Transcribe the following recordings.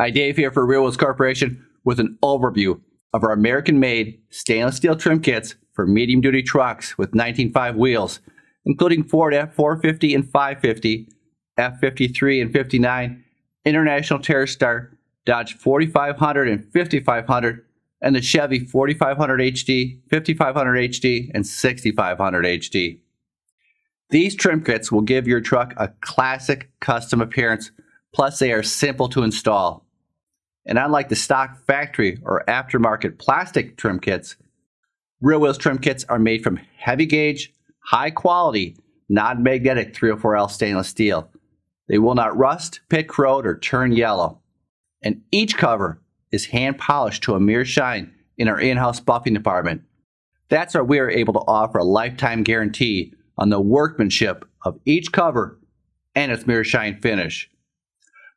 Hi, Dave here for RealWheels Corporation with an overview of our American-made stainless steel trim kits for medium-duty trucks with 19.5 wheels, including Ford F450 and 550, F53 and 59, International TerraStar, Dodge 4500 and 5500, and the Chevy 4500 HD, 5500 HD, and 6500 HD. These trim kits will give your truck a classic custom appearance, plus they are simple to install. And unlike the stock factory or aftermarket plastic trim kits, RealWheels trim kits are made from heavy gauge, high quality, non-magnetic 304L stainless steel. They will not rust, pit corrode, or turn yellow. And each cover is hand polished to a mere shine in our in-house buffing department. That's why we are able to offer a lifetime guarantee on the workmanship of each cover and its mirror shine finish.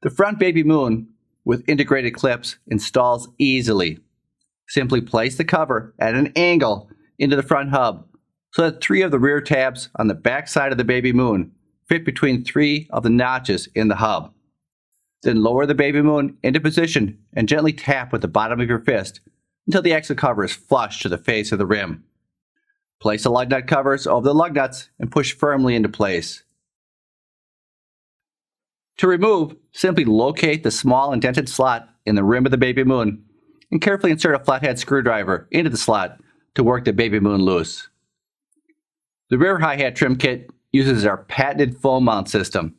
The front baby moon with integrated clips installs easily. Simply place the cover at an angle into the front hub so that 3 of the rear tabs on the back side of the baby moon fit between 3 of the notches in the hub. Then lower the baby moon into position and gently tap with the bottom of your fist until the axle cover is flush to the face of the rim. Place the lug nut covers over the lug nuts and push firmly into place. To remove, simply locate the small indented slot in the rim of the baby moon and carefully insert a flathead screwdriver into the slot to work the baby moon loose. The rear hi-hat trim kit uses our patented foam mount system.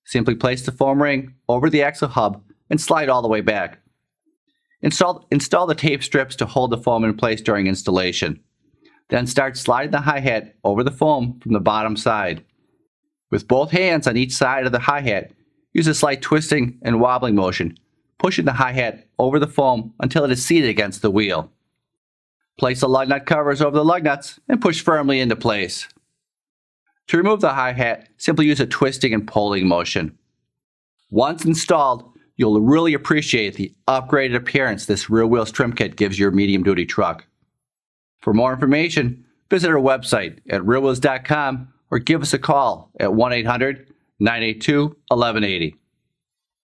Simply place the foam ring over the axle hub and slide all the way back. Install the tape strips to hold the foam in place during installation. Then start sliding the hi-hat over the foam from the bottom side. With both hands on each side of the hi-hat, use a slight twisting and wobbling motion, pushing the hi-hat over the foam until it is seated against the wheel. Place the lug nut covers over the lug nuts and push firmly into place. To remove the hi-hat, simply use a twisting and pulling motion. Once installed, you'll really appreciate the upgraded appearance this RealWheels trim kit gives your medium-duty truck. For more information, visit our website at realwheels.com or give us a call at 1-800-982-1180.